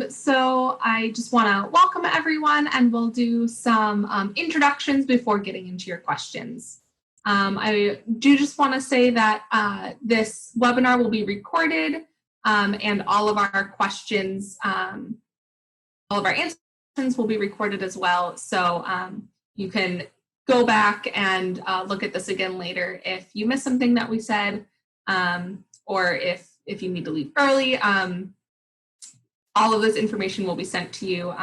So I just want to welcome everyone, and we'll do some introductions before getting into your questions. I do just want to say that this webinar will be recorded, and all of our questions, all of our answers will be recorded as well. So you can go back and look at this again later if you missed something that we said, or if you need to leave early. All of this information will be sent to you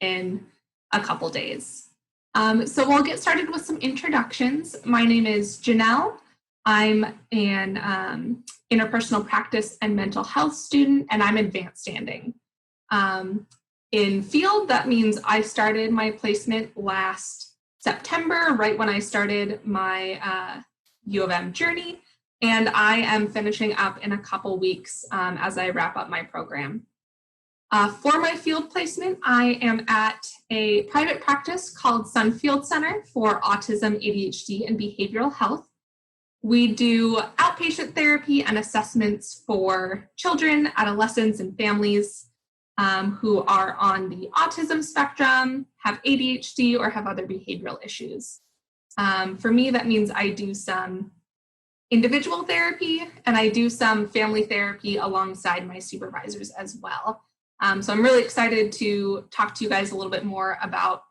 in a couple days. So we'll get started with some introductions. My name is Janelle. I'm an interpersonal practice and mental health student, and I'm advanced standing. In field, that means I started my placement last September, right when I started my U of M journey. And I am finishing up in a couple weeks as I wrap up my program. For my field placement, I am at a private practice called Sun Field Center for Autism, ADHD, and Behavioral Health. We do outpatient therapy and assessments for children, adolescents, and families who are on the autism spectrum, have ADHD, or have other behavioral issues. For me, that means I do some individual therapy, and I do some family therapy alongside my supervisors as well. So I'm really excited to talk to you guys a little bit more about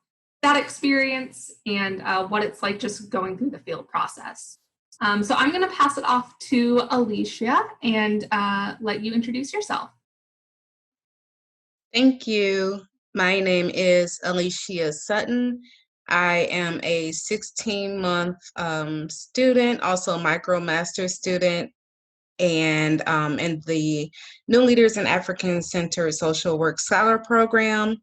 that experience and what it's like just going through the field process. So I'm going to pass it off to Alicia and let you introduce yourself. Thank you. My name is Alicia Sutton. I am a 16-month student, also a MicroMaster student, and in the New Leaders in African Centered Social Work Scholar Program.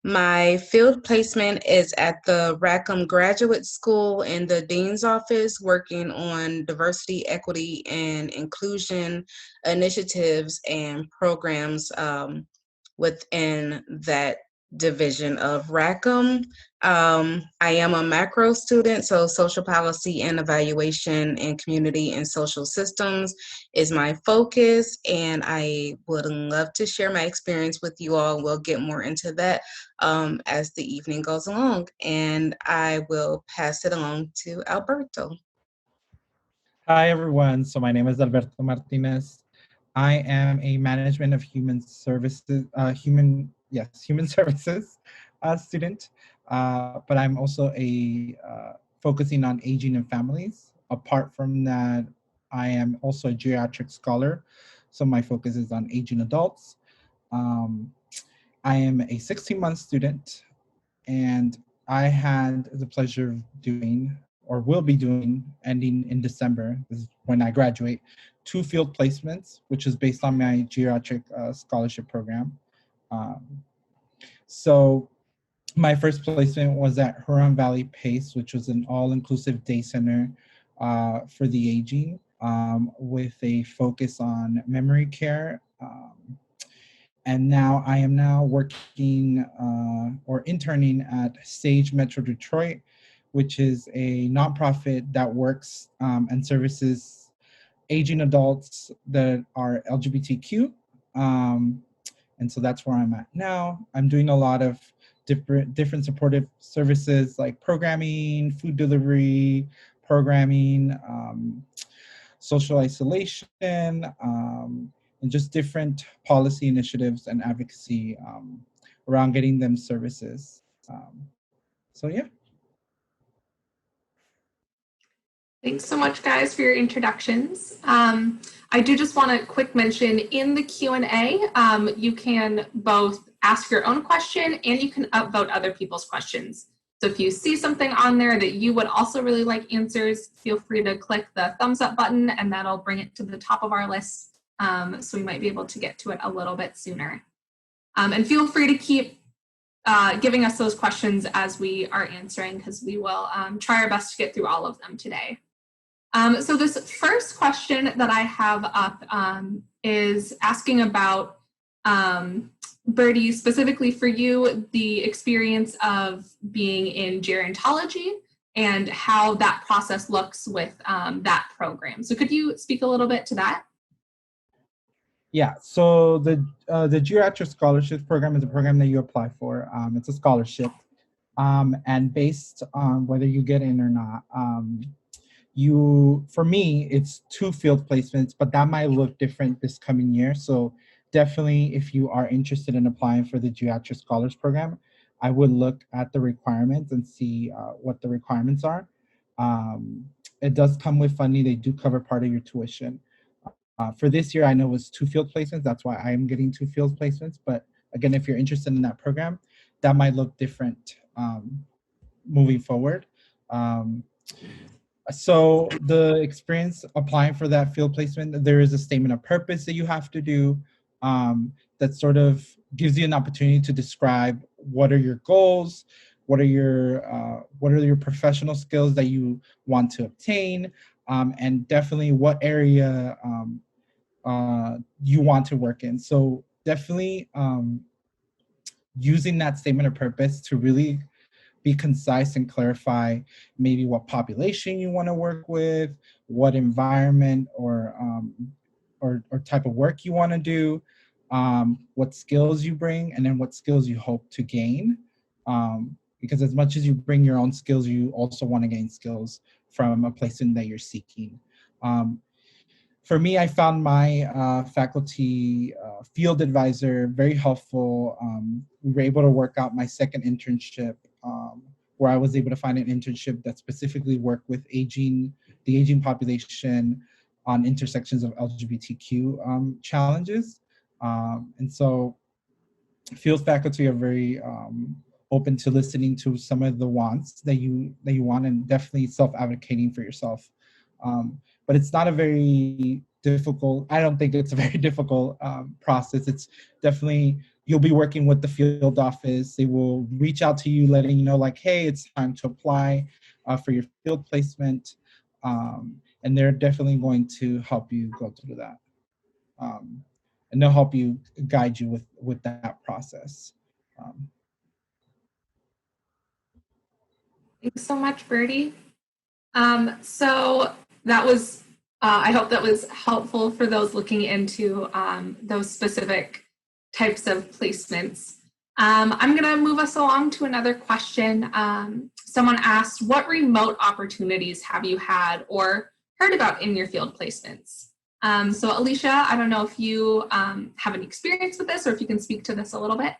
My field placement is at the Rackham Graduate School in the Dean's Office, working on diversity, equity, and inclusion initiatives and programs within that division of Rackham. I am a macro student, so social policy and evaluation and community and social systems is my focus, and I would love to share my experience with you all. We'll get more into that as the evening goes along, and I will pass it along to Alberto. Hi, everyone. So my name is Alberto Martinez. I am a management of human services, human services student, but I'm also focusing on aging and families. Apart from that, I am also a geriatric scholar, so my focus is on aging adults. I am a 16-month student, and I had the pleasure of doing, or will be doing, ending in December, this is when I graduate, 2 field placements, which is based on my geriatric scholarship program. So my first placement was at Huron Valley PACE, which was an all-inclusive day center for the aging, with a focus on memory care. And now I am working or interning at Sage Metro Detroit, which is a nonprofit that works and services aging adults that are LGBTQ. And so that's where I'm at now. I'm doing a lot of different supportive services like programming, food delivery, programming, social isolation, and just different policy initiatives and advocacy around getting them services. So yeah. Thanks so much, guys, for your introductions. I do just want to quick mention in the Q&A, you can both ask your own question and you can upvote other people's questions. So if you see something on there that you would also really like answers, feel free to click the thumbs up button and that'll bring it to the top of our list. So we might be able to get to it a little bit sooner. And feel free to keep giving us those questions as we are answering, because we will try our best to get through all of them today. So this first question that I have up is asking about, Bertie, specifically for you, the experience of being in gerontology and how that process looks with that program. So could you speak a little bit to that? Yeah, so the Geriatric Scholarship Program is a program that you apply for. It's a scholarship, and based on whether you get in or not, for me, it's 2 field placements, but that might look different this coming year. So definitely, if you are interested in applying for the Geriatric Scholars Program, I would look at the requirements and see what the requirements are. Um, it does come with funding; they do cover part of your tuition. For this year, I know it was 2 field placements. That's why I am getting 2 field placements. But again, if you're interested in that program, that might look different moving forward. Um, so the experience applying for that field placement, there is a statement of purpose that you have to do, that sort of gives you an opportunity to describe what are your goals, what are your professional skills that you want to obtain, and definitely what area you want to work in. So definitely using that statement of purpose to really be concise and clarify maybe what population you want to work with, what environment or type of work you want to do, what skills you bring, and then what skills you hope to gain. Because as much as you bring your own skills, you also want to gain skills from a placement that you're seeking. For me, I found my faculty field advisor very helpful. We were able to work out my second internship, where I was able to find an internship that specifically worked with the aging population on intersections of LGBTQ challenges. And so field faculty are very open to listening to some of the wants that you want, and definitely self-advocating for yourself. But it's not a very difficult, I don't think it's a very difficult process. It's definitely, you'll be working with the field office. They will reach out to you, letting you know like, hey, it's time to apply for your field placement. And they're definitely going to help you go through that. And they'll help you, guide you with that process. Thanks so much, Birdie. So that was, I hope that was helpful for those looking into those specific types of placements. I'm going to move us along to another question. Someone asked, what remote opportunities have you had or heard about in your field placements? So Alicia, I don't know if you have any experience with this or if you can speak to this a little bit.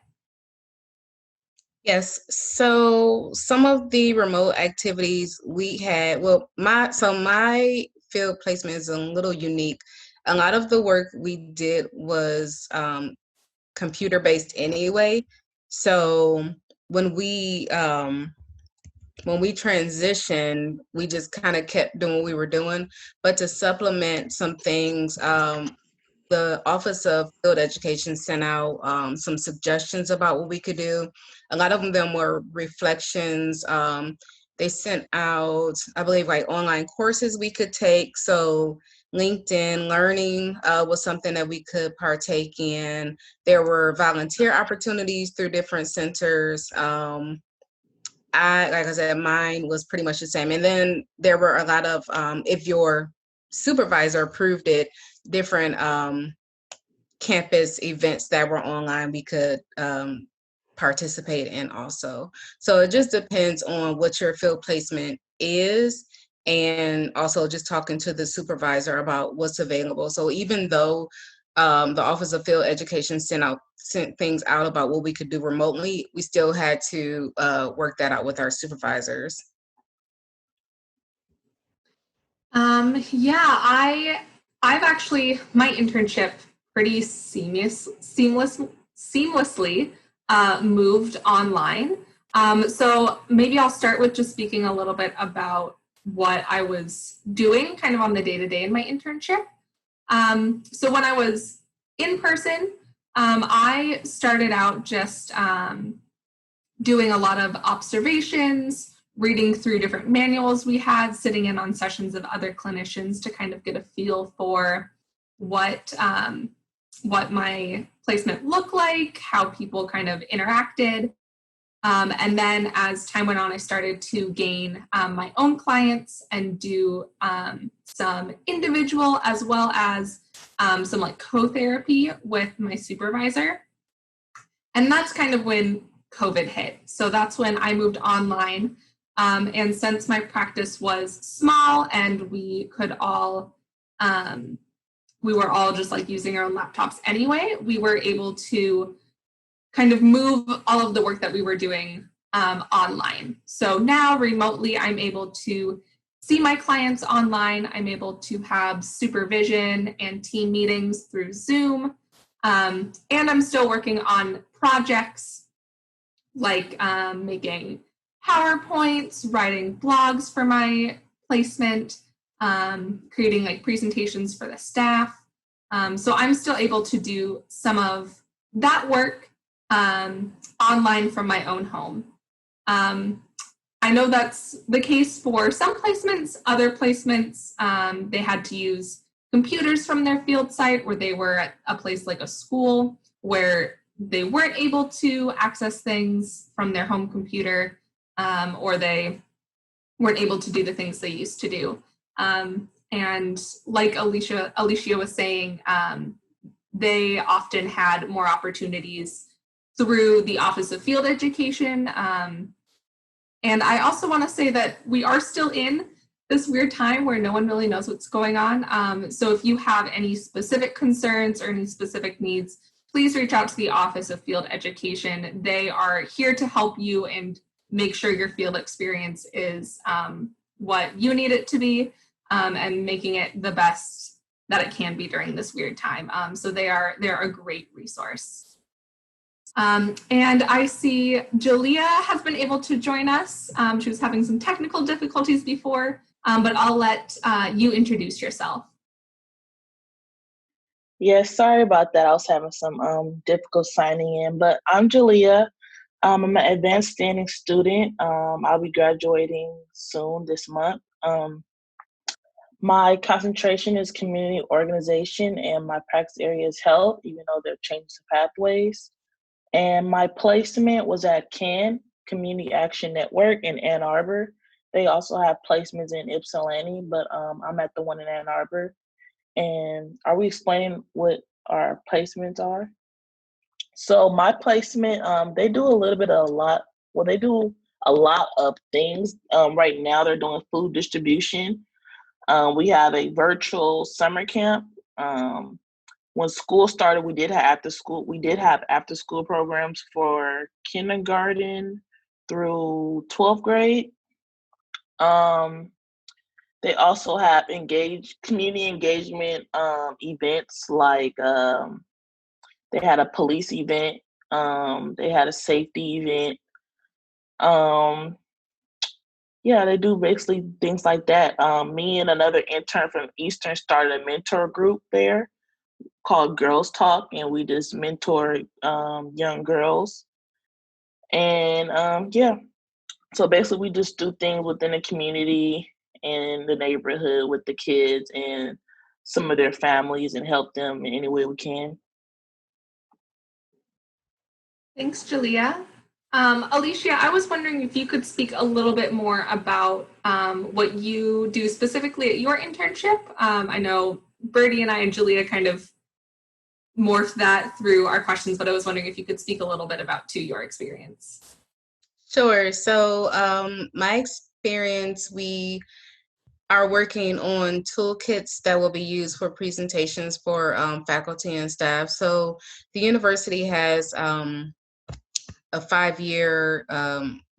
Yes, so some of the remote activities we had, well, my field placement is a little unique. A lot of the work we did was computer-based anyway. So when we transitioned, we just kind of kept doing what we were doing. But to supplement some things, the Office of Field Education sent out some suggestions about what we could do. A lot of them were reflections. They sent out, I believe, like online courses we could take. So LinkedIn Learning was something that we could partake in. There were volunteer opportunities through different centers. Like I said, mine was pretty much the same. And then there were a lot of, if your supervisor approved it, different campus events that were online we could participate in also. So it just depends on what your field placement is, and also just talking to the supervisor about what's available. So even though the Office of Field Education sent things out about what we could do remotely, we still had to work that out with our supervisors. Yeah, I've actually, my internship pretty seamlessly moved online. So maybe I'll start with just speaking a little bit about what I was doing kind of on the day-to-day in my internship. So when I was in person, I started out just doing a lot of observations, reading through different manuals we had, sitting in on sessions of other clinicians to kind of get a feel for what my placement looked like, how people kind of interacted. And then as time went on, I started to gain my own clients and do some individual as well as some like co-therapy with my supervisor. And that's kind of when COVID hit. So that's when I moved online. And since my practice was small and we could all, we were all just like using our own laptops anyway, we were able to kind of move all of the work that we were doing online. So now remotely, I'm able to see my clients online. I'm able to have supervision and team meetings through Zoom. And I'm still working on projects like making PowerPoints, writing blogs for my placement, creating like presentations for the staff. So I'm still able to do some of that work online from my own home. I know that's the case for some placements. Other placements, they had to use computers from their field site, or they were at a place like a school where they weren't able to access things from their home computer, or they weren't able to do the things they used to do. And like Alicia was saying, they often had more opportunities through the Office of Field Education. And I also want to say that we are still in this weird time where no one really knows what's going on. So if you have any specific concerns or any specific needs, please reach out to the Office of Field Education. They are here to help you and make sure your field experience is what you need it to be, and making it the best that it can be during this weird time. So they're a great resource. And I see Julia has been able to join us. She was having some technical difficulties before, but I'll let you introduce yourself. Yes, sorry about that. I was having some difficult signing in, but I'm Julia. I'm an advanced standing student. I'll be graduating soon this month. My concentration is community organization, and my practice area is health, even though they're changing some pathways. And my placement was at CAN, Community Action Network in Ann Arbor. They also have placements in Ypsilanti, but I'm at the one in Ann Arbor. And are we explaining what our placements are? So my placement, they do a little bit of a lot. Well, they do a lot of things. Right now, they're doing food distribution. We have a virtual summer camp. When school started, we did have after school programs for kindergarten through 12th grade. They also have community engagement events, like they had a police event, they had a safety event. Yeah, they do basically things like that. Me and another intern from Eastern started a mentor group there called Girls Talk, and we just mentor young girls. And yeah, so basically we just do things within the community and the neighborhood with the kids and some of their families and help them in any way we can. Thanks, Julia. Alicia, I was wondering if you could speak a little bit more about what you do specifically at your internship. I know Birdie and I and Julia kind of morphed that through our questions, but I was wondering if you could speak a little bit about your experience. Sure. So my experience, we are working on toolkits that will be used for presentations for faculty and staff. So the university has a 5-year,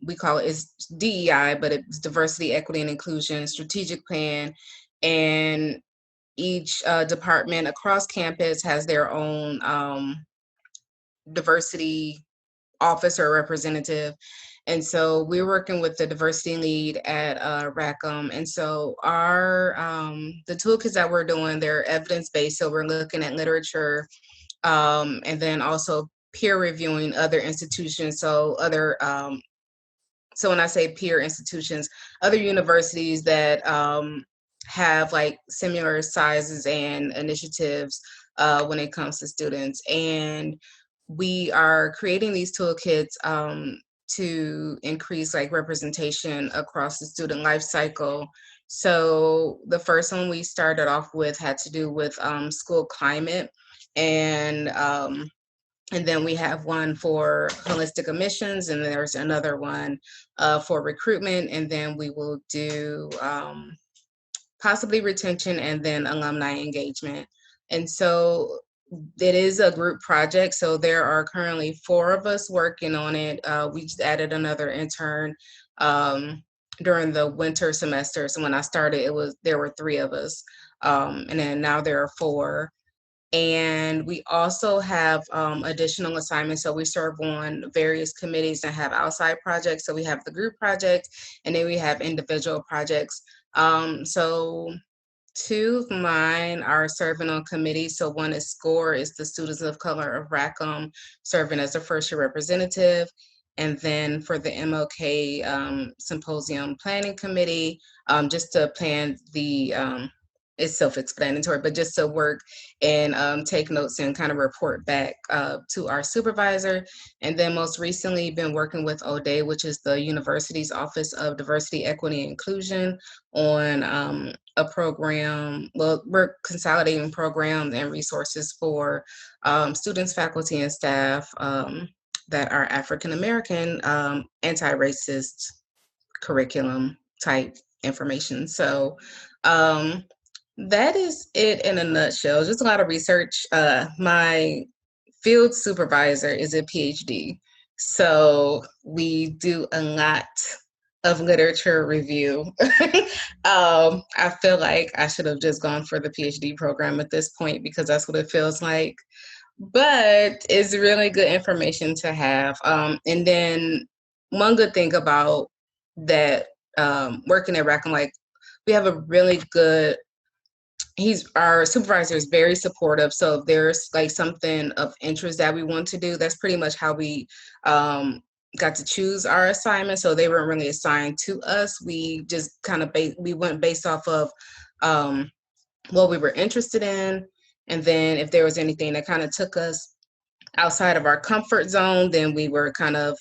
we call it's DEI, but it's Diversity, Equity, and Inclusion Strategic Plan. And each department across campus has their own diversity officer or representative. And so we're working with the diversity lead at Rackham. And so our the toolkits that we're doing, they're evidence-based. So we're looking at literature, and then also peer reviewing other institutions. So other, so when I say peer institutions, other universities that have like similar sizes and initiatives when it comes to students. And we are creating these toolkits to increase like representation across the student life cycle. So the first one we started off with had to do with school climate, and then we have one for holistic admissions, and there's another one for recruitment, and then we will do possibly retention and then alumni engagement. And so it is a group project, so there are currently 4 of us working on it. We just added another intern during the winter semester. So when I started, there were 3 of us, and then now there are 4. And we also have additional assignments. So we serve on various committees and have outside projects. So we have the group project, and then we have individual projects. So 2 of mine are serving on committees. So one is SCORE, is the Students of Color of Rackham, serving as a first year representative. And then for the MLK Symposium Planning Committee, just to plan the, it's self-explanatory, but just to work and take notes and kind of report back to our supervisor. And then most recently been working with ODE, which is the university's Office of Diversity, Equity, and Inclusion, on a program. Well, we're consolidating programs and resources for students, faculty, and staff that are African-American, anti-racist curriculum type information. So that is it in a nutshell. Just a lot of research. My field supervisor is a PhD, so we do a lot of literature review. I feel like I should have just gone for the PhD program at this point because that's what it feels like. But it's really good information to have. And then one good thing about that, working at Rackham, like we have a really good, our supervisor is very supportive. So if there's like something of interest that we want to do, that's pretty much how we got to choose our assignment. So they weren't really assigned to us. We just kind of we went based off of what we were interested in. And then if there was anything that kind of took us outside of our comfort zone, then we were kind of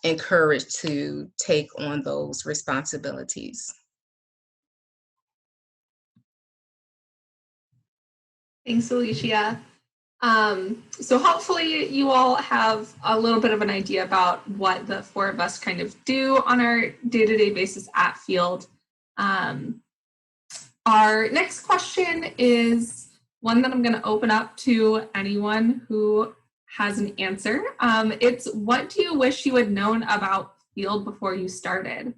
encouraged to take on those responsibilities. Thanks, Alicia. So hopefully you all have a little bit of an idea about what the 4 of us kind of do on our day-to-day basis at Field. Our next question is one that I'm going to open up to anyone who has an answer. It's, what do you wish you had known about Field before you started?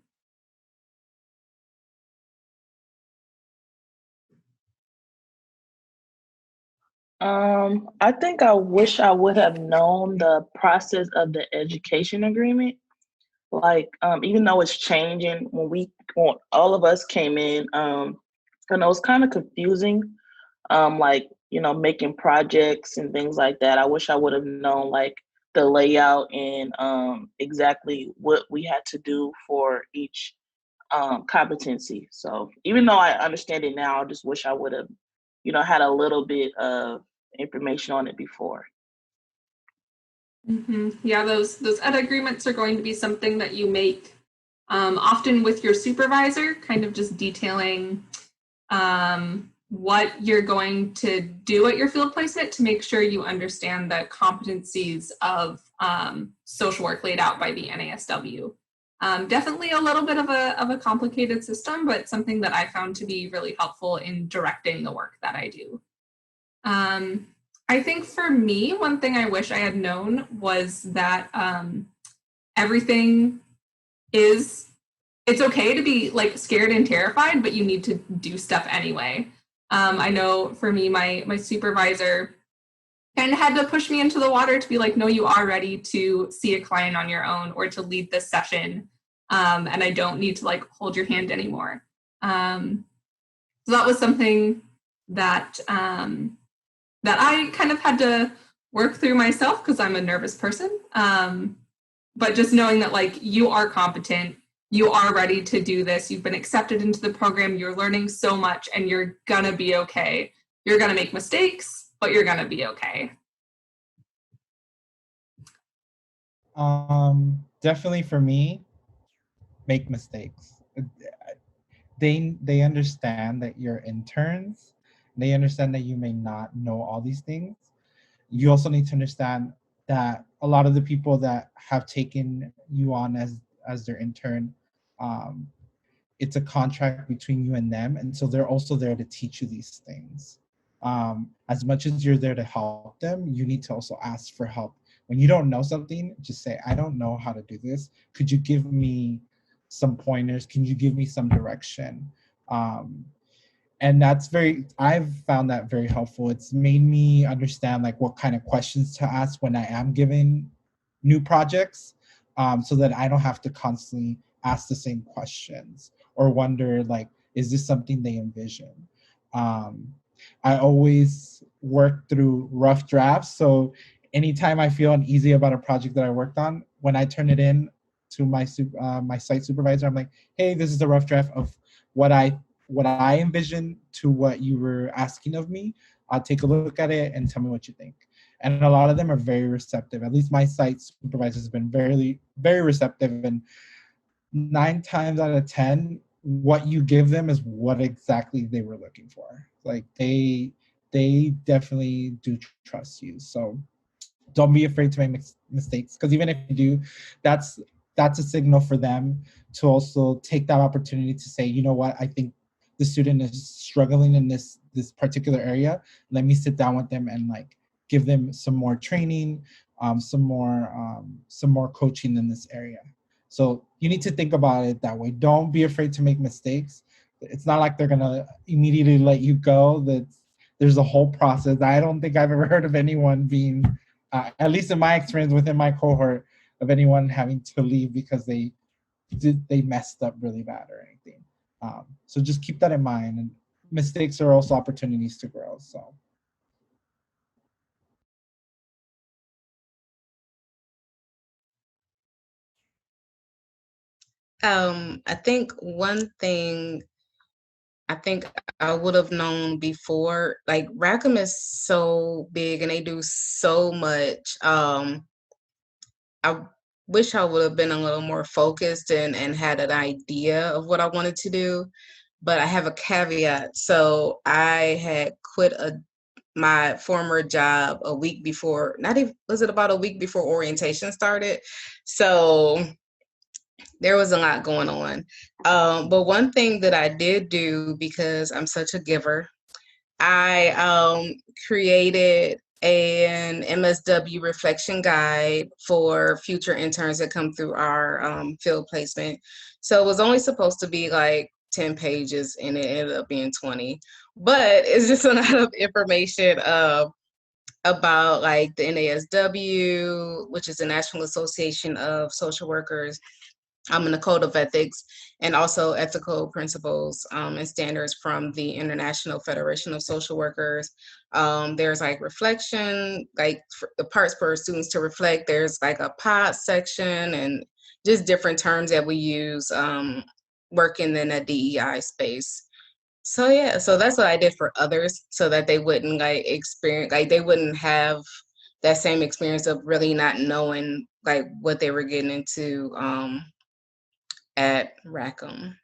I think I wish I would have known the process of the education agreement. Like, even though it's changing, when all of us came in, and it was kind of confusing, like, making projects and things like that. I wish I would have known like the layout and exactly what we had to do for each competency. So even though I understand it now, I just wish I would have, had a little bit of information on it before. Mm-hmm. Yeah, those ed agreements are going to be something that you make often with your supervisor, kind of just detailing what you're going to do at your field placement to make sure you understand the competencies of social work laid out by the NASW. Definitely a little bit of a complicated system, but something that I found to be really helpful in directing the work that I do. I think for me, one thing I wish I had known was that everything it's okay to be like scared and terrified, but you need to do stuff anyway. I know for me, my supervisor kind of had to push me into the water to be like, no, you are ready to see a client on your own or to lead this session. And I don't need to like hold your hand anymore. So that was something that that I kind of had to work through myself because I'm a nervous person. But just knowing that like you are competent, you are ready to do this, you've been accepted into the program, you're learning so much and you're gonna be okay. You're gonna make mistakes, but you're gonna be okay. Definitely for me, make mistakes. They understand that you're interns. They understand that you may not know all these things. You also need to understand that a lot of the people that have taken you on as their intern, um, it's a contract between you and them, and so they're also there to teach you these things. As much as you're there to help them, you need to also ask for help. When you don't know something, just say, I don't know how to do this. Could you give me some pointers? Can you give me some direction? um, and I've found that very helpful. It's made me understand like what kind of questions to ask when I am given new projects, so that I don't have to constantly ask the same questions or wonder like, is this something they envision? um, I always work through rough drafts, so anytime I feel uneasy about a project that I worked on, when I turn it in to my site supervisor, I'm like, hey, this is a rough draft of what I envision to what you were asking of me. I'll take a look at it and tell me what you think. And a lot of them are very receptive. At least my site supervisor has been very, very receptive. And 9 times out of 10, what you give them is what exactly they were looking for. Like they definitely do trust you. So don't be afraid to make mistakes, because even if you do, that's that's a signal for them to also take that opportunity to say, you know what, I think the student is struggling in this particular area. Let me sit down with them and like give them some more training, some more coaching in this area. So you need to think about it that way. Don't be afraid to make mistakes. It's not like they're gonna immediately let you go. There's a whole process. I don't think I've ever heard of anyone being, at least in my experience within my cohort, of anyone having to leave because they messed up really bad or anything. So just keep that in mind. And mistakes are also opportunities to grow. So. I think one thing I think I would have known before, like Rackham is so big and they do so much. I wish I would have been a little more focused and had an idea of what I wanted to do, but I have a caveat. So I had quit my former job a week before, not even, was it about a week before orientation started? So there was a lot going on. But one thing that I did do, because I'm such a giver, I created an MSW reflection guide for future interns that come through our field placement. So it was only supposed to be like 10 pages and it ended up being 20. But it's just a lot of information about like the NASW, which is the National Association of Social Workers, in the Code of Ethics, and also ethical principles and standards from the International Federation of Social Workers. There's like reflection, like the parts for students to reflect. There's like a pod section and just different terms that we use working in a DEI space. So yeah, so that's what I did for others so that they wouldn't like experience, like they wouldn't have that same experience of really not knowing like what they were getting into at Rackham.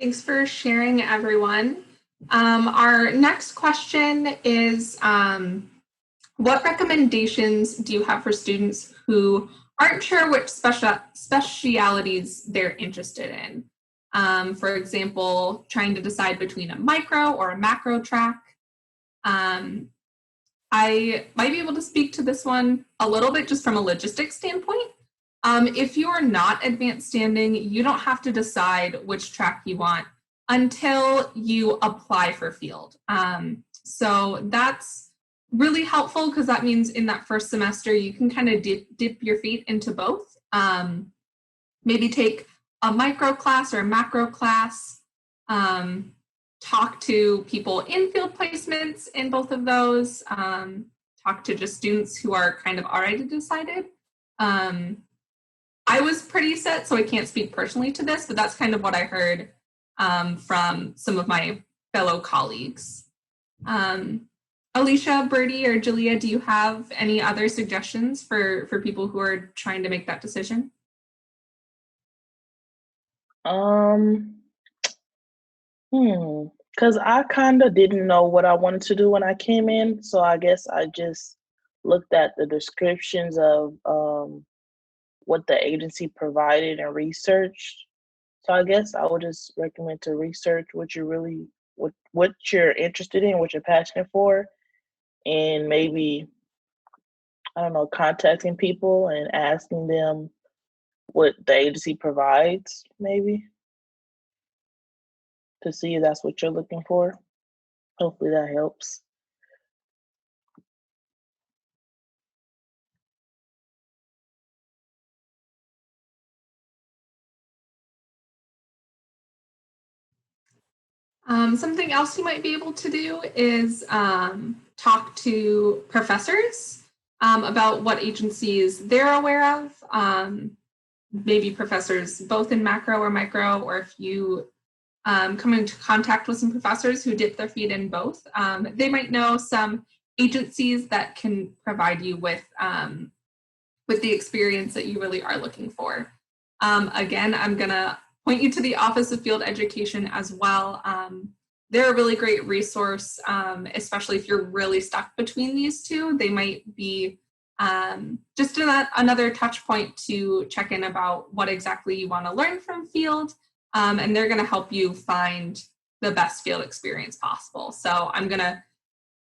Thanks for sharing, everyone. Our next question is, what recommendations do you have for students who aren't sure which specialities they're interested in? For example, trying to decide between a micro or a macro track. I might be able to speak to this one a little bit just from a logistics standpoint. If you are not advanced standing, you don't have to decide which track you want until you apply for field. So that's really helpful because that means in that first semester, you can kind of dip your feet into both. Maybe take a micro class or a macro class, talk to people in field placements in both of those, talk to just students who are kind of already decided. I was pretty set, so I can't speak personally to this, but that's kind of what I heard from some of my fellow colleagues. Alicia, Birdie, or Julia, do you have any other suggestions for people who are trying to make that decision? Because I kind of didn't know what I wanted to do when I came in, so I guess I just looked at the descriptions of what the agency provided and researched. So I guess I would just recommend to research what you really what you're interested in, what you're passionate for, and maybe I don't know, contacting people and asking them what the agency provides, maybe to see if that's what you're looking for. Hopefully that helps. Something else you might be able to do is talk to professors about what agencies they're aware of. Maybe professors both in macro or micro, or if you come into contact with some professors who dip their feet in both, they might know some agencies that can provide you with the experience that you really are looking for. Again, I'm gonna point you to the Office of Field Education as well. They're a really great resource, especially if you're really stuck between these two. They might be just another touch point to check in about what exactly you want to learn from field, and they're going to help you find the best field experience possible. So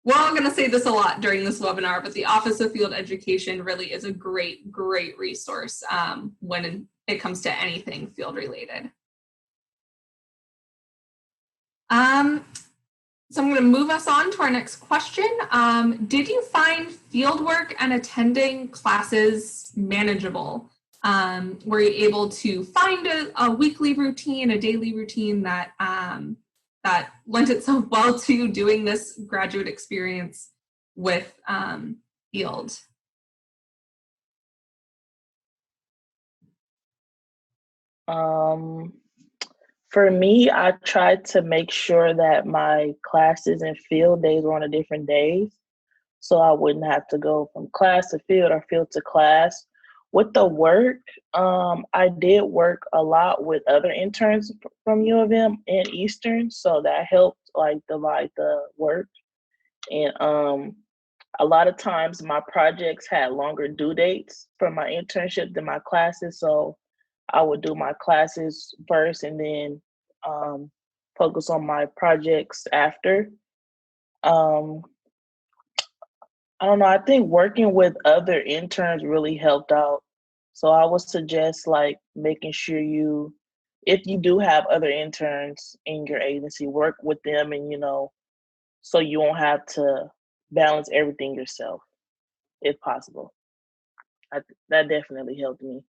we're all going to say this a lot during this webinar, but the Office of Field Education really is a great resource when it comes to anything field related. So I'm going to move us on to our next question. Did you find fieldwork and attending classes manageable? Were you able to find a weekly routine, a daily routine that that lent itself well to doing this graduate experience with field? For me, I tried to make sure that my classes and field days were on a different days, so I wouldn't have to go from class to field or field to class. With the work, I did work a lot with other interns from U of M and Eastern, so that helped like divide the work. And a lot of times my projects had longer due dates for my internship than my classes, so I would do my classes first and then focus on my projects after. Um, I don't know. I think working with other interns really helped out. So I would suggest like making sure if you do have other interns in your agency, work with them and, so you won't have to balance everything yourself if possible. That definitely helped me.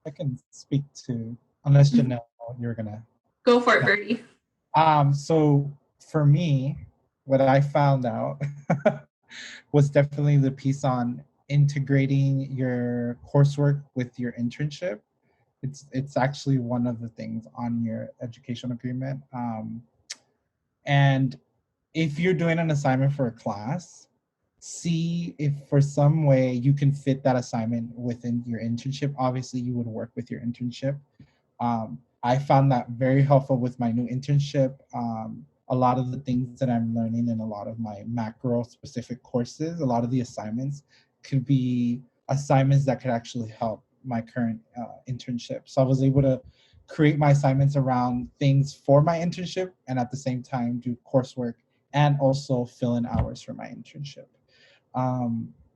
I can speak to, unless Janelle, you're gonna. Go for it, Birdie. So for me, what I found out was definitely the piece on integrating your coursework with your internship. It's actually one of the things on your education agreement. And if you're doing an assignment for a class, see if for some way you can fit that assignment within your internship. Obviously, you would work with your internship. I found that very helpful with my new internship. A lot of the things that I'm learning in a lot of my macro specific courses, a lot of the assignments could be assignments that could actually help my current internship. So I was able to create my assignments around things for my internship and at the same time do coursework and also fill in hours for my internship.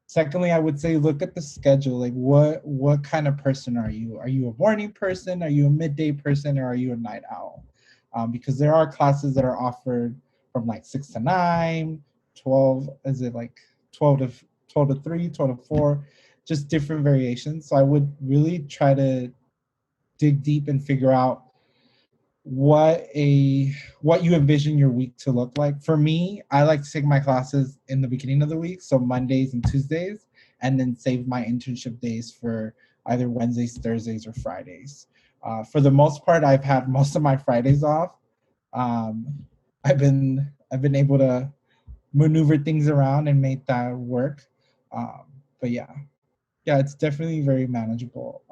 Secondly, I would say look at the schedule. Like what kind of person are you? Are you a morning person? Are you a midday person? Or are you a night owl? Because there are classes that are offered from like 6 to 9, 12, is it like 12 to 3, 12 to 4, just different variations. So I would really try to dig deep and figure out what you envision your week to look like. For me, I like to take my classes in the beginning of the week, so Mondays and Tuesdays, and then save my internship days for either Wednesdays, Thursdays, or Fridays. For the most part, I've had most of my Fridays off. I've been able to maneuver things around and make that work. But yeah, it's definitely very manageable.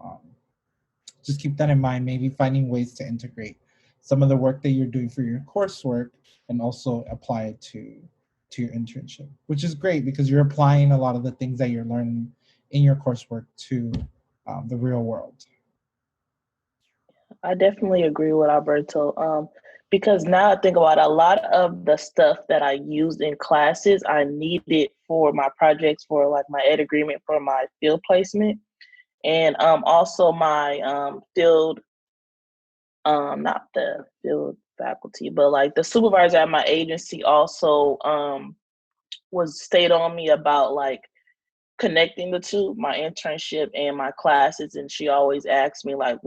Just keep that in mind, maybe finding ways to integrate some of the work that you're doing for your coursework and also apply it to your internship, which is great because you're applying a lot of the things that you're learning in your coursework to the real world. I definitely agree with Alberto. Because now I think about a lot of the stuff that I used in classes, I needed for my projects, for like my ed agreement for my field placement, and also my field, not the field faculty, but like the supervisor at my agency also was stayed on me about like connecting the two, my internship and my classes, and she always asked me like,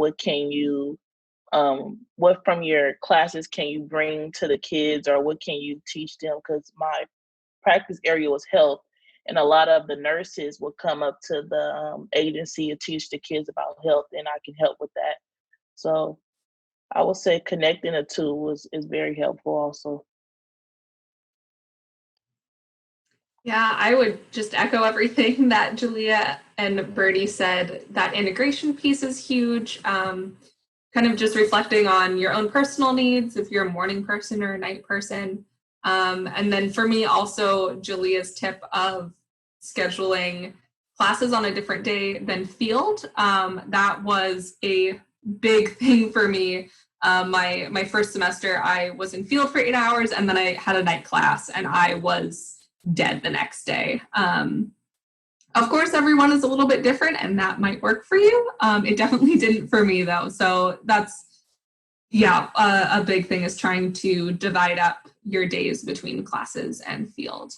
what from your classes can you bring to the kids, or what can you teach them? Because my practice area was health, and a lot of the nurses would come up to the agency and teach the kids about health, and I can help with that. So I would say connecting the two is very helpful also. Yeah, I would just echo everything that Julia and Bertie said. That integration piece is huge. Kind of just reflecting on your own personal needs, if you're a morning person or a night person. And then for me, also Julia's tip of scheduling classes on a different day than field. That was a big thing for me. My first semester, I was in field for 8 hours, and then I had a night class, and I was dead the next day. Of course, everyone is a little bit different, and that might work for you. It definitely didn't for me, though. So that's, a big thing is trying to divide up your days between classes and field.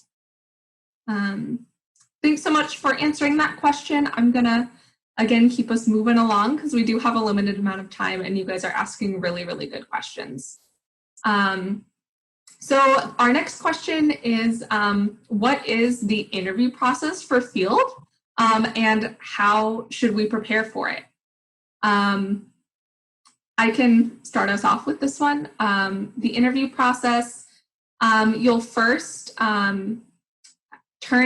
Thanks so much for answering that question. I'm going to, again, keep us moving along because we do have a limited amount of time, and you guys are asking really, really good questions. So our next question is, what is the interview process for field, and how should we prepare for it? I can start us off with this one. The interview process, you'll first turn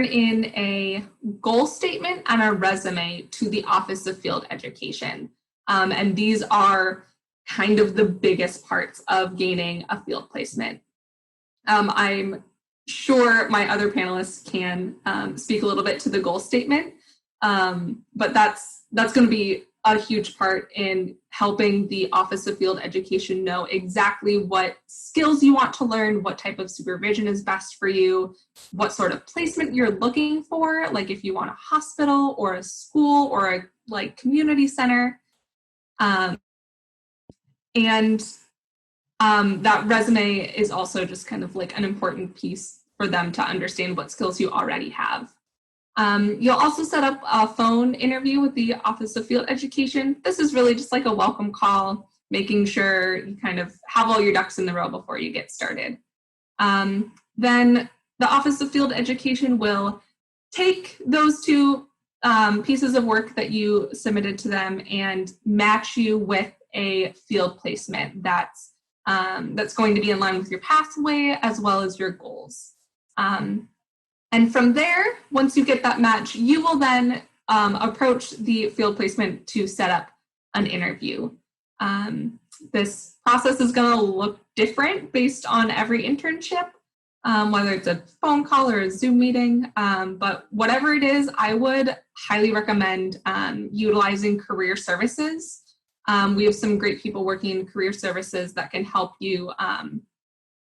in a goal statement and a resume to the Office of Field Education. And these are kind of the biggest parts of gaining a field placement. I'm sure my other panelists can speak a little bit to the goal statement, but that's going to be a huge part in helping the Office of Field Education know exactly what skills you want to learn, what type of supervision is best for you, what sort of placement you're looking for, like if you want a hospital or a school or a community center. That resume is also just kind of like an important piece for them to understand what skills you already have. You'll also set up a phone interview with the Office of Field Education. This is really just like a welcome call, making sure you kind of have all your ducks in the row before you get started. Then the Office of Field Education will take those two pieces of work that you submitted to them and match you with a field placement that's going to be in line with your pathway as well as your goals. And from there, once you get that match, you will then approach the field placement to set up an interview. This process is going to look different based on every internship, whether it's a phone call or a Zoom meeting. But whatever it is, I would highly recommend utilizing career services. We have some great people working in career services that can help you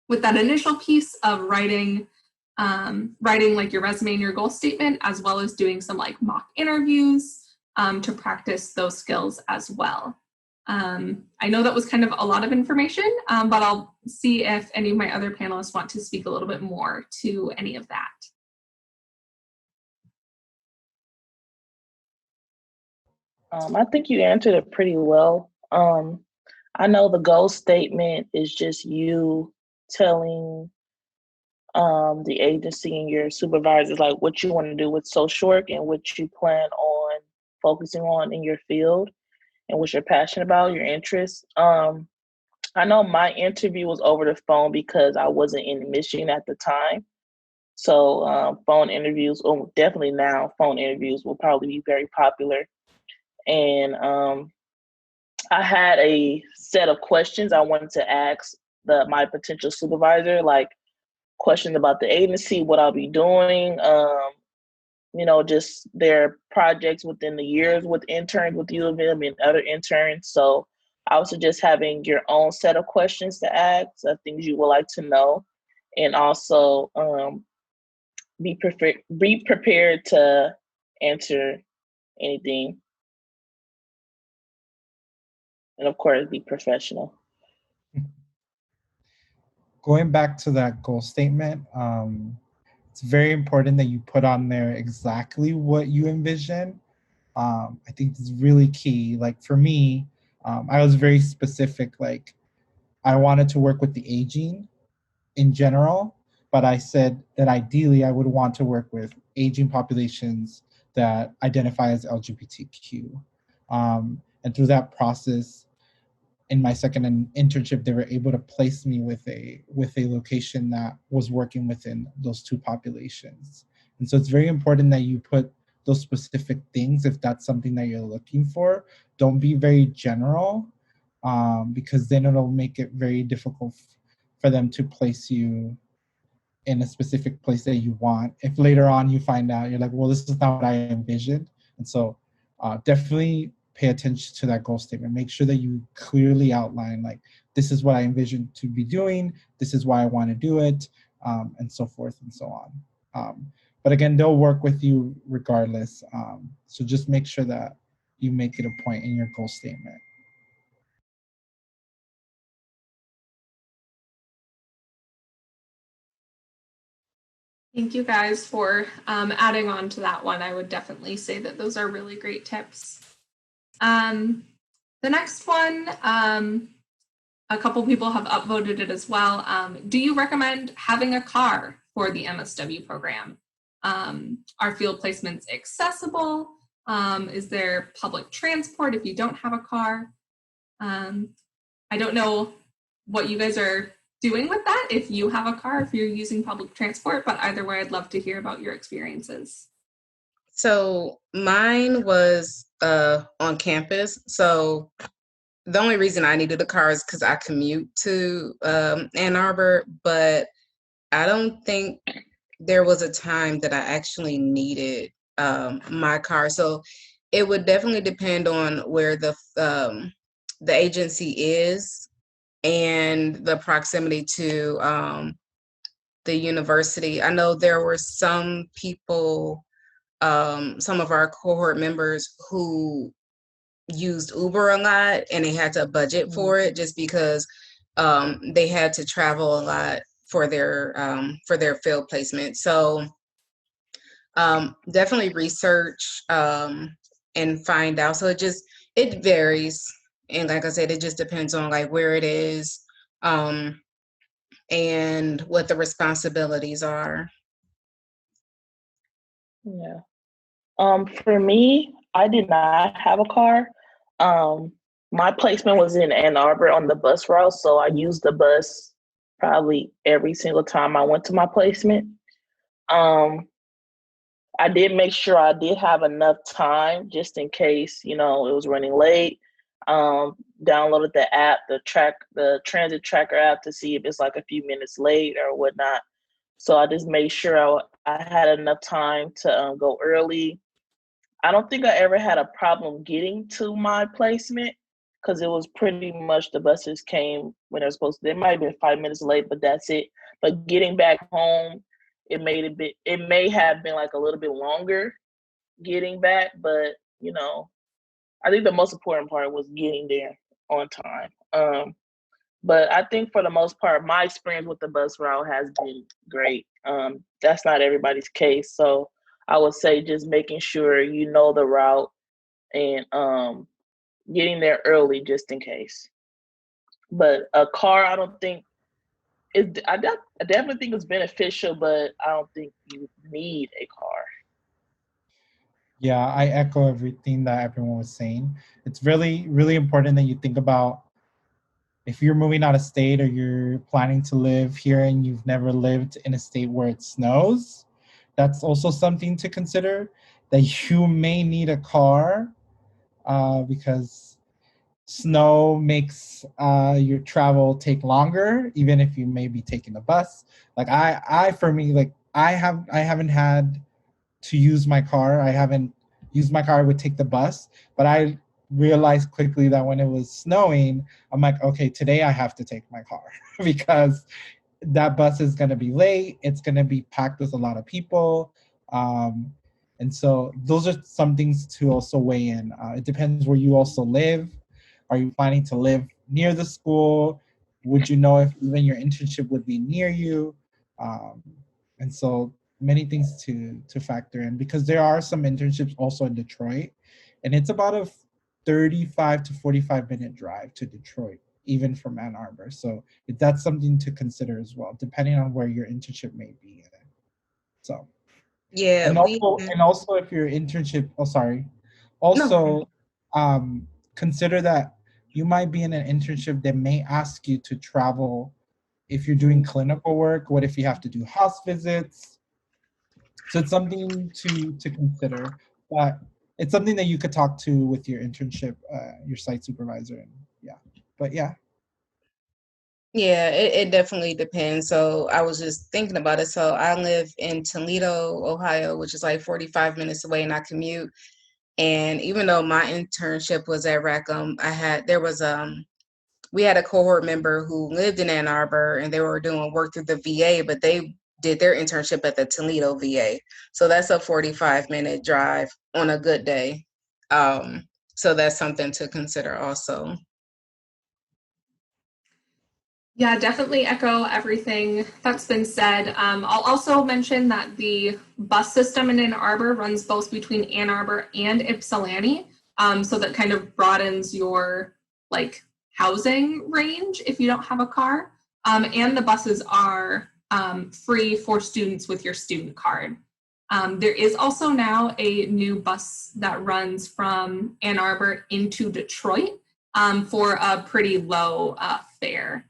with that initial piece of writing like your resume and your goal statement, as well as doing some like mock interviews to practice those skills as well. I know that was kind of a lot of information, but I'll see if any of my other panelists want to speak a little bit more to any of that. I think you answered it pretty well. I know the goal statement is just you telling the agency and your supervisors like what you want to do with social work and what you plan on focusing on in your field and what you're passionate about, your interests. I know my interview was over the phone because I wasn't in Michigan at the time. So phone interviews, oh, definitely now, phone interviews will probably be very popular. And I had a set of questions I wanted to ask my potential supervisor, like questions about the agency, what I'll be doing, just their projects within the years with interns with U of M and other interns. So I would suggest having your own set of questions to ask, things you would like to know, and also be prepared to answer anything, and of course, be professional. Going back to that goal statement, it's very important that you put on there exactly what you envision. I think it's really key. Like for me, I was very specific. Like I wanted to work with the aging in general, but I said that ideally I would want to work with aging populations that identify as LGBTQ. And through that process, in my second internship, they were able to place me with a location that was working within those two populations. And so it's very important that you put those specific things if that's something that you're looking for. Don't be very general, because then it'll make it very difficult for them to place you in a specific place that you want. If later on you find out, you're like, well, this is not what I envisioned. And so definitely pay attention to that goal statement. Make sure that you clearly outline, like, this is what I envision to be doing. This is why I want to do it, and so forth and so on. But again, they'll work with you regardless. So just make sure that you make it a point in your goal statement. Thank you guys for adding on to that one. I would definitely say that those are really great tips. The next one, a couple people have upvoted it as well. Do you recommend having a car for the MSW program? Are field placements accessible? Is there public transport if you don't have a car? I don't know what you guys are doing with that, if you have a car, if you're using public transport, but either way, I'd love to hear about your experiences. So mine was on campus. So the only reason I needed a car is because I commute to Ann Arbor, but I don't think there was a time that I actually needed my car. So it would definitely depend on where the agency is and the proximity to the university. I know there were some people, some of our cohort members who used Uber a lot, and they had to budget for it just because they had to travel a lot for their field placement. So definitely research and find out. So it varies, and like I said, it just depends on like where it is and what the responsibilities are. Yeah. For me, I did not have a car. My placement was in Ann Arbor on the bus route, so I used the bus probably every single time I went to my placement. I did make sure I did have enough time just in case, it was running late. Downloaded the app, the transit tracker app, to see if it's like a few minutes late or whatnot. So I just made sure I had enough time to go early. I don't think I ever had a problem getting to my placement because it was pretty much the buses came when they're supposed to. They might have been 5 minutes late, but that's it. But getting back home, it may have been like a little bit longer getting back, but I think the most important part was getting there on time. But I think for the most part, my experience with the bus route has been great. That's not everybody's case. So I would say just making sure you know the route and getting there early just in case. But a car, I don't think I definitely think it's beneficial, but I don't think you need a car. Yeah, I echo everything that everyone was saying. It's really, really important that you think about if you're moving out of state or you're planning to live here and you've never lived in a state where it snows, that's also something to consider, that you may need a car because snow makes your travel take longer, even if you may be taking a bus. Like for me, like I haven't had to use my car. I haven't used my car. I would take the bus, but I realized quickly that when it was snowing, I'm like, okay, today I have to take my car because that bus is going to be late. It's going to be packed with a lot of people. Um, and so those are some things to also weigh in. It depends where you also live. Are you planning to live near the school? Would you know if even your internship would be near you? Um, and so many things to factor in, because there are some internships also in Detroit, and it's about a 35 to 45-minute drive to Detroit, even from Ann Arbor. So that's something to consider as well, depending on where your internship may be in. So, Yeah, and also if your internship, oh sorry, no. also consider that you might be in an internship that may ask you to travel. If you're doing clinical work, what if you have to do house visits? So it's something to consider, but it's something that you could talk to with your internship, your site supervisor, and yeah. But yeah. Yeah, it definitely depends. So I was just thinking about it. So I live in Toledo, Ohio, which is like 45 minutes away, and I commute. And even though my internship was at Rackham, we had a cohort member who lived in Ann Arbor, and they were doing work through the VA, but they did their internship at the Toledo VA. So that's a 45-minute drive on a good day. So that's something to consider also. Yeah, definitely echo everything that's been said. I'll also mention that the bus system in Ann Arbor runs both between Ann Arbor and Ypsilanti, so that kind of broadens your like housing range if you don't have a car. And the buses are free for students with your student card. There is also now a new bus that runs from Ann Arbor into Detroit for a pretty low fare.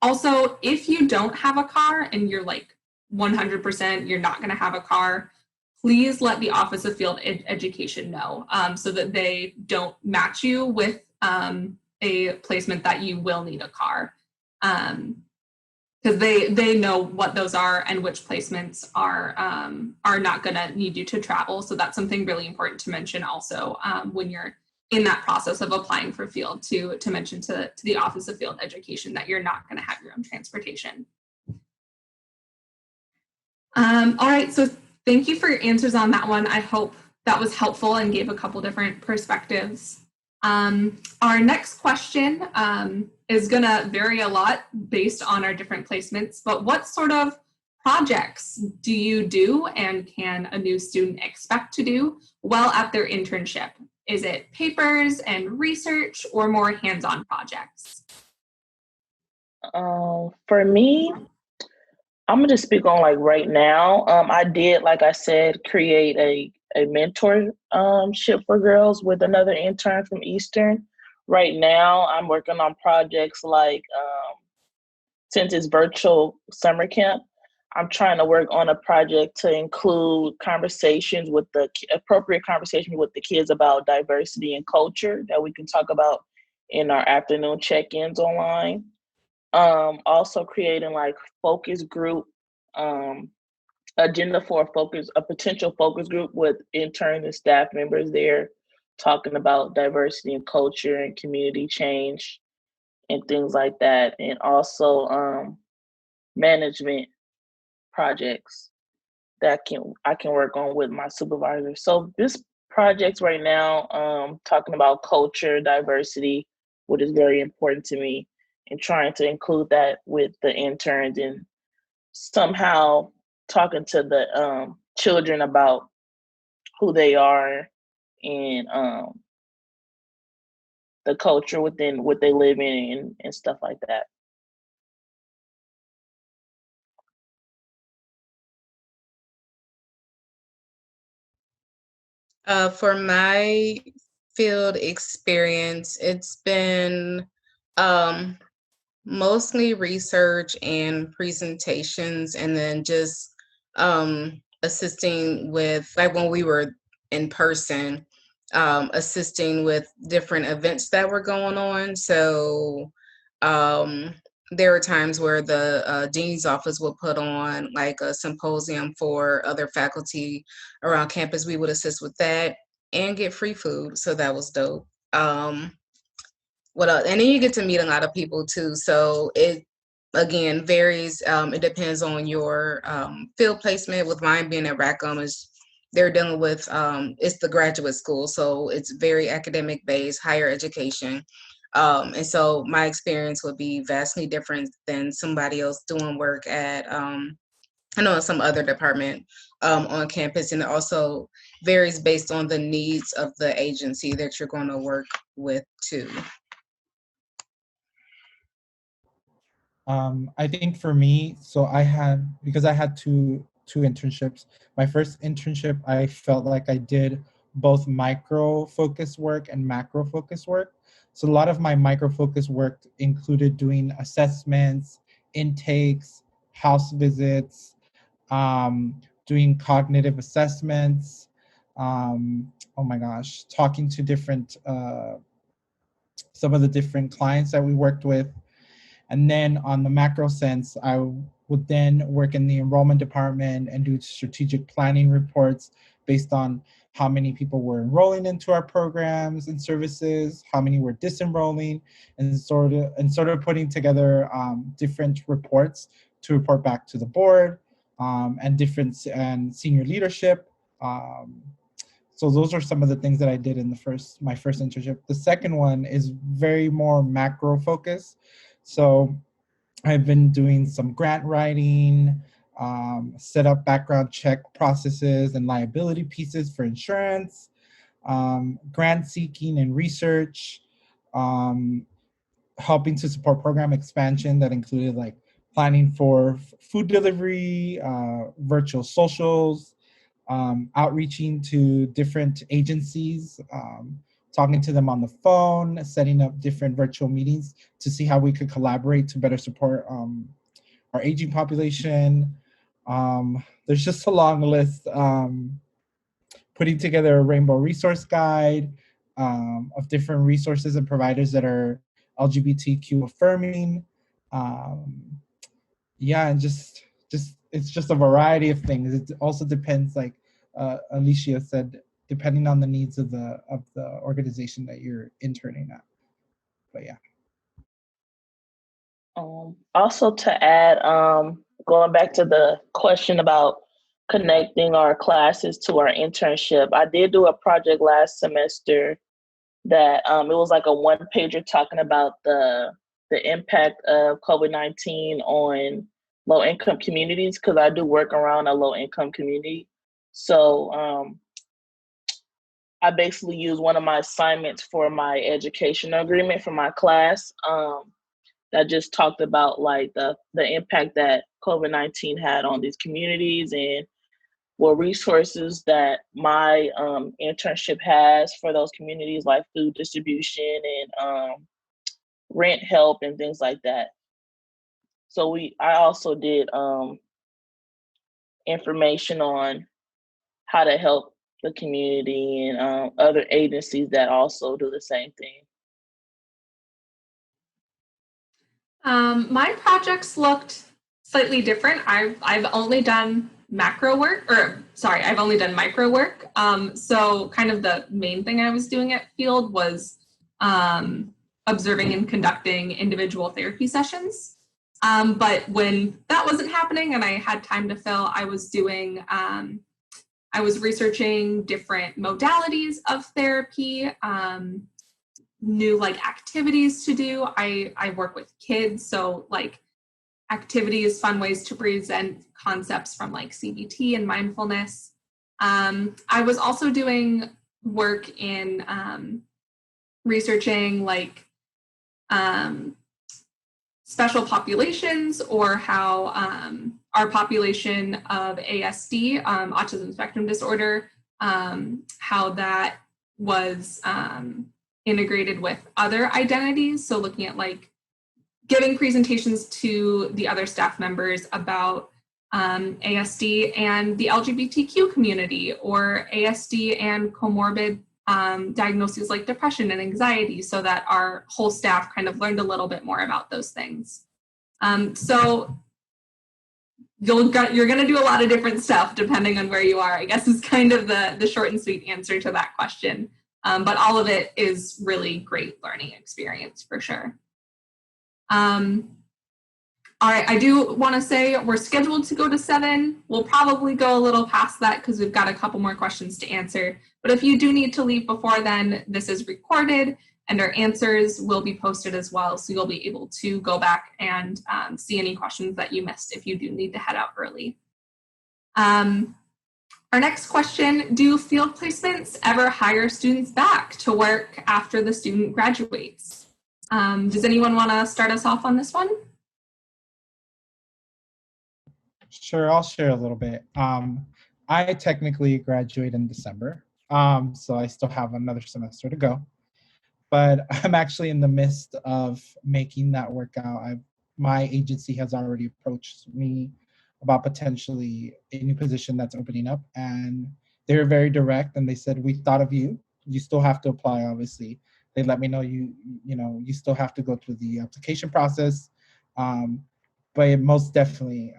Also, if you don't have a car and you're like 100% you're not going to have a car, please let the Office of Field Education know so that they don't match you with a placement that you will need a car. Because they know what those are and which placements are not going to need you to travel. So that's something really important to mention also when you're in that process of applying for field, to mention to the Office of Field Education that you're not going to have your own transportation. All right, so thank you for your answers on that one. I hope that was helpful and gave a couple different perspectives. Our next question is going to vary a lot based on our different placements, but what sort of projects do you do and can a new student expect to do well at their internship? Is it papers and research or more hands-on projects? For me, I'm gonna just speak on like right now. I did, like I said, create a mentorship for girls with another intern from Eastern. Right now, I'm working on projects like since it's virtual summer camp, I'm trying to work on a project to include conversations with the appropriate conversations with the kids about diversity and culture that we can talk about in our afternoon check-ins online. Also creating like focus group agenda for a potential focus group with interns and staff members there, talking about diversity and culture and community change and things like that, and also management projects that I can work on with my supervisor. So this projects right now, talking about culture, diversity, what is very important to me, and trying to include that with the interns and somehow talking to the children about who they are and the culture within what they live in and stuff like that. For my field experience, it's been Mostly research and presentations, and then just assisting with, like when we were in person, assisting with different events that were going on. So there were times where the dean's office would put on like a symposium for other faculty around campus. We would assist with that and get free food. So that was dope. What else? And then you get to meet a lot of people too. So it again varies. It depends on your field placement. With mine being at Rackham, is they're dealing with it's the graduate school, so it's very academic based, higher education. And so my experience would be vastly different than somebody else doing work at I know in some other department on campus, and it also varies based on the needs of the agency that you're going to work with too. I think for me, so because I had two internships. My first internship, I felt like I did both micro focus work and macro focus work. So a lot of my micro focus work included doing assessments, intakes, house visits, doing cognitive assessments. Oh my gosh, talking to different some of the different clients that we worked with. And then on the macro sense, I would then work in the enrollment department and do strategic planning reports based on how many people were enrolling into our programs and services, how many were disenrolling, and sort of putting together different reports to report back to the board and senior leadership. So those are some of the things that I did in my first internship. The second one is very more macro focused. So I've been doing some grant writing, set up background check processes and liability pieces for insurance, grant seeking and research, helping to support program expansion that included like planning for food delivery, virtual socials, outreaching to different agencies, talking to them on the phone, setting up different virtual meetings to see how we could collaborate to better support our aging population. There's just a long list. Putting together a rainbow resource guide of different resources and providers that are LGBTQ affirming. Yeah, and just it's just a variety of things. It also depends, like Alicia said, depending on the needs of the organization that you're interning at. But yeah. Also to add, going back to the question about connecting our classes to our internship, I did do a project last semester that it was like a one-pager talking about the impact of COVID-19 on low-income communities, because I do work around a low-income community. So I basically used one of my assignments for my educational agreement for my class that just talked about like the impact that COVID-19 had on these communities and what resources that my internship has for those communities, like food distribution and rent help and things like that. So I also did information on how to help the community and other agencies that also do the same thing. My projects looked slightly different. I've only done macro work, I've only done micro work. So kind of the main thing I was doing at Field was observing and conducting individual therapy sessions. But when that wasn't happening and I had time to fill, I was researching different modalities of therapy, new like activities to do. I work with kids, so like activities, fun ways to present concepts from like CBT and mindfulness. I was also doing work in researching like special populations, or how our population of ASD, autism spectrum disorder, how that was integrated with other identities. So looking at like giving presentations to the other staff members about ASD and the LGBTQ community, or ASD and comorbid diagnoses like depression and anxiety, so that our whole staff kind of learned a little bit more about those things. So you're going to do a lot of different stuff depending on where you are, I guess, is kind of the short and sweet answer to that question. But all of it is really great learning experience for sure. All right, I do want to say we're scheduled to go to 7. We'll probably go a little past that because we've got a couple more questions to answer. But if you do need to leave before then, this is recorded and our answers will be posted as well. So you'll be able to go back and see any questions that you missed if you do need to head out early. Our next question, do field placements ever hire students back to work after the student graduates? Does anyone want to start us off on this one? Sure, I'll share a little bit. I technically graduate in December, so I still have another semester to go. But I'm actually in the midst of making that work out. My agency has already approached me about potentially a new position that's opening up, and they were very direct, and they said, "We thought of you. You still have to apply, obviously." They let me know you still have to go through the application process, but most definitely,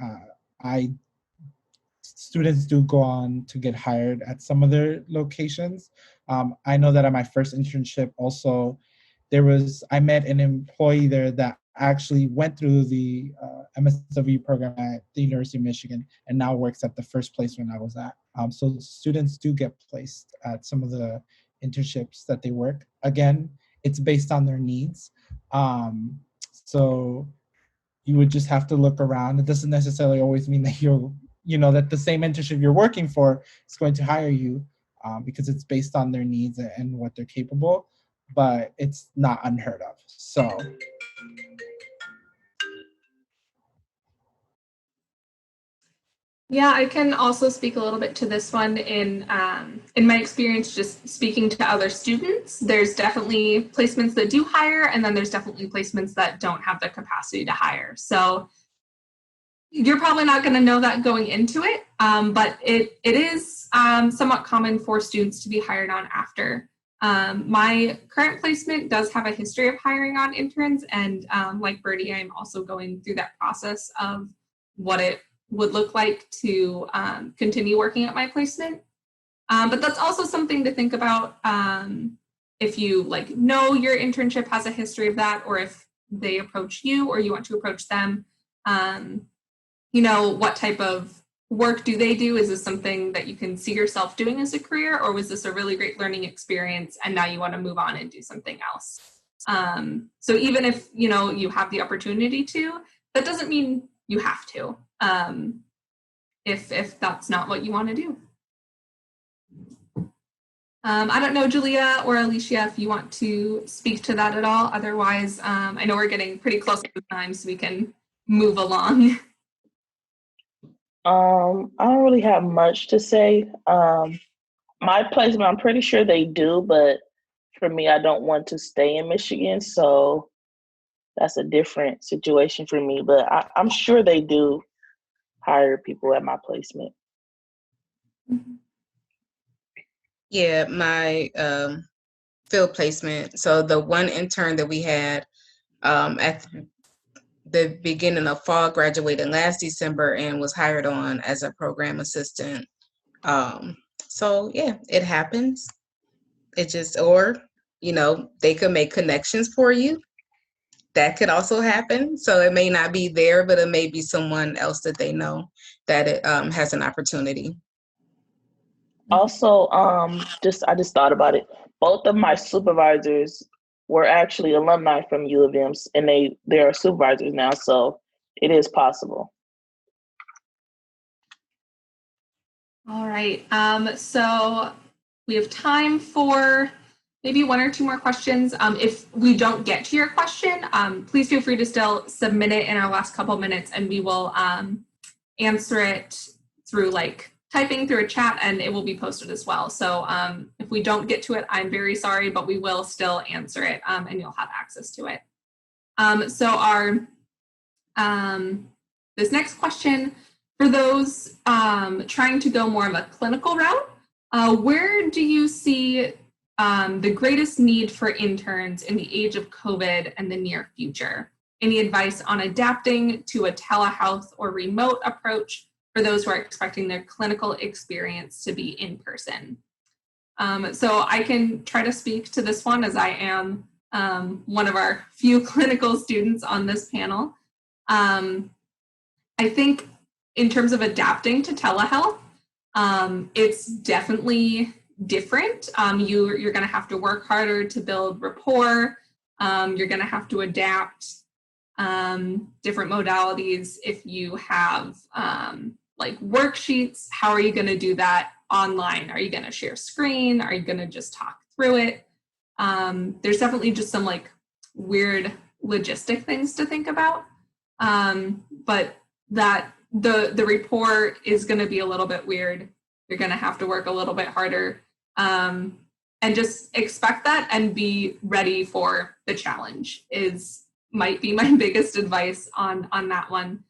students do go on to get hired at some of their locations. I know that at my first internship also, I met an employee there that actually went through the MSW program at the University of Michigan and now works at the first placement I was at. So students do get placed at some of the internships that they work. Again, it's based on their needs. So you would just have to look around. It doesn't necessarily always mean that that the same internship you're working for is going to hire you, because it's based on their needs and what they're capable, but it's not unheard of. So. Yeah, I can also speak a little bit to this one. In my experience, just speaking to other students, there's definitely placements that do hire, and then there's definitely placements that don't have the capacity to hire. So you're probably not going to know that going into it, but it is somewhat common for students to be hired on after. My current placement does have a history of hiring on interns, and like Bertie, I'm also going through that process of what it would look like to continue working at my placement. But that's also something to think about if you know your internship has a history of that, or if they approach you or you want to approach them. What type of work do they do? Is this something that you can see yourself doing as a career, or was this a really great learning experience and now you want to move on and do something else? So even if you have the opportunity to, that doesn't mean you have to, if that's not what you want to do. I don't know, Julia or Alicia, if you want to speak to that at all. Otherwise, I know we're getting pretty close to the time, so we can move along. I don't really have much to say. My placement, I'm pretty sure they do, but for me, I don't want to stay in Michigan, so that's a different situation for me. But I'm sure they do hire people at my placement. Yeah, my field placement. So the one intern that we had at the beginning of fall graduated last December and was hired on as a program assistant. So yeah, it happens. It just, or, they could make connections for you. That could also happen. So it may not be there, but it may be someone else that they know that it has an opportunity. Also, I just thought about it. Both of my supervisors were actually alumni from U of M, and they are supervisors now, so it is possible. All right. So we have time for maybe one or two more questions. If we don't get to your question, please feel free to still submit it in our last couple minutes, and we will answer it through typing through a chat, and it will be posted as well. So if we don't get to it, I'm very sorry, but we will still answer it, and you'll have access to it. So our this next question, for those trying to go more of a clinical route, where do you see the greatest need for interns in the age of COVID and the near future? Any advice on adapting to a telehealth or remote approach for those who are expecting their clinical experience to be in person? So I can try to speak to this one, as I am one of our few clinical students on this panel. I think in terms of adapting to telehealth, it's definitely different. You're going to have to work harder to build rapport. You're going to have to adapt different modalities. If you have like worksheets, how are you going to do that online? Are you going to share screen? Are you going to just talk through it? There's definitely just some like weird logistic things to think about. But that the rapport is going to be a little bit weird. You're going to have to work a little bit harder, and just expect that and be ready for the challenge might be my biggest advice on that one.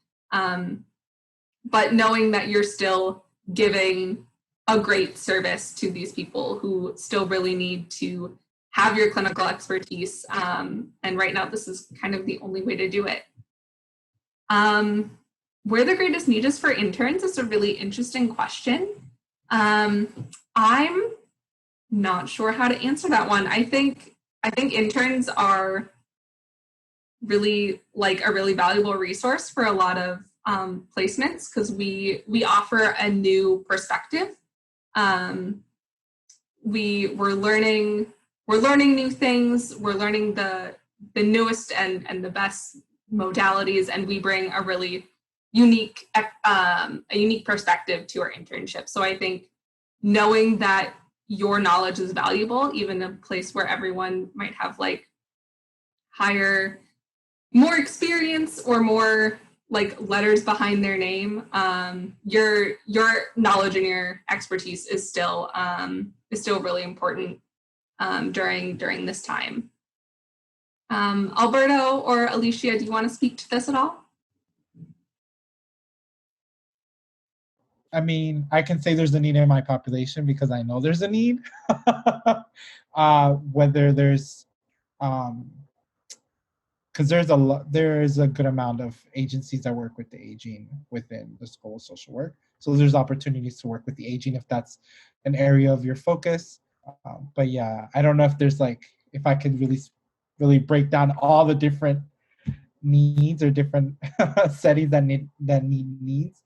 But knowing that you're still giving a great service to these people who still really need to have your clinical expertise. And right now, this is kind of the only way to do it. Where the greatest need is for interns is a really interesting question. I'm not sure how to answer that one. I think interns are really like a really valuable resource for a lot of placements, because we offer a new perspective. We're learning new things. We're learning the newest and the best modalities, and we bring a really unique perspective to our internship. So I think knowing that your knowledge is valuable, even in a place where everyone might have like more experience or more like letters behind their name, your knowledge and your expertise is still really important during this time. Alberto or Alicia, do you want to speak to this at all? I mean, I can say there's a need in my population because I know there's a need. Whether there's, because there's a good amount of agencies that work with the aging within the School of Social Work. So there's opportunities to work with the aging if that's an area of your focus. But yeah, I don't know if there's like, if I could really break down all the different needs or different settings that need needs.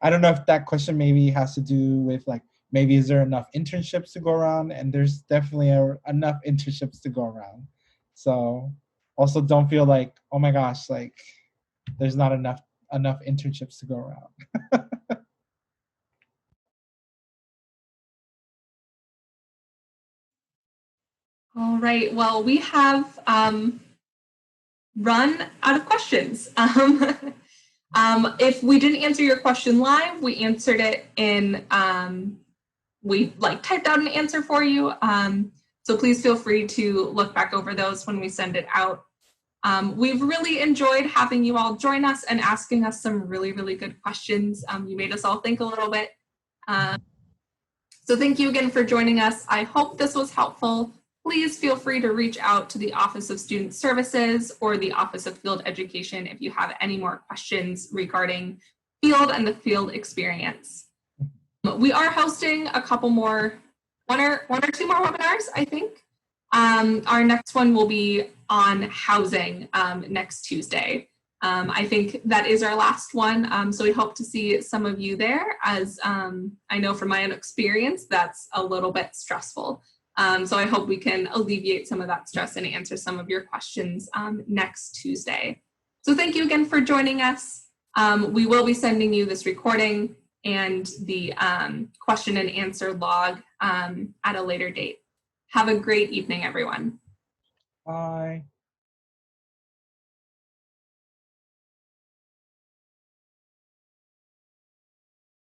I don't know if that question maybe has to do with like, maybe is there enough internships to go around? And there's definitely enough internships to go around. So also don't feel like, oh my gosh, like there's not enough internships to go around. All right, well, we have run out of questions. If we didn't answer your question live, we answered it in, we like typed out an answer for you. So please feel free to look back over those when we send it out. We've really enjoyed having you all join us and asking us some really, really good questions. You made us all think a little bit. So thank you again for joining us. I hope this was helpful. Please feel free to reach out to the Office of Student Services or the Office of Field Education if you have any more questions regarding field and the field experience. We are hosting a couple more, one or two more webinars, I think. Our next one will be on housing next Tuesday. I think that is our last one. So we hope to see some of you there, as I know from my own experience, that's a little bit stressful. So I hope we can alleviate some of that stress and answer some of your questions next Tuesday. So thank you again for joining us. We will be sending you this recording and the question and answer log at a later date. Have a great evening, everyone. Bye.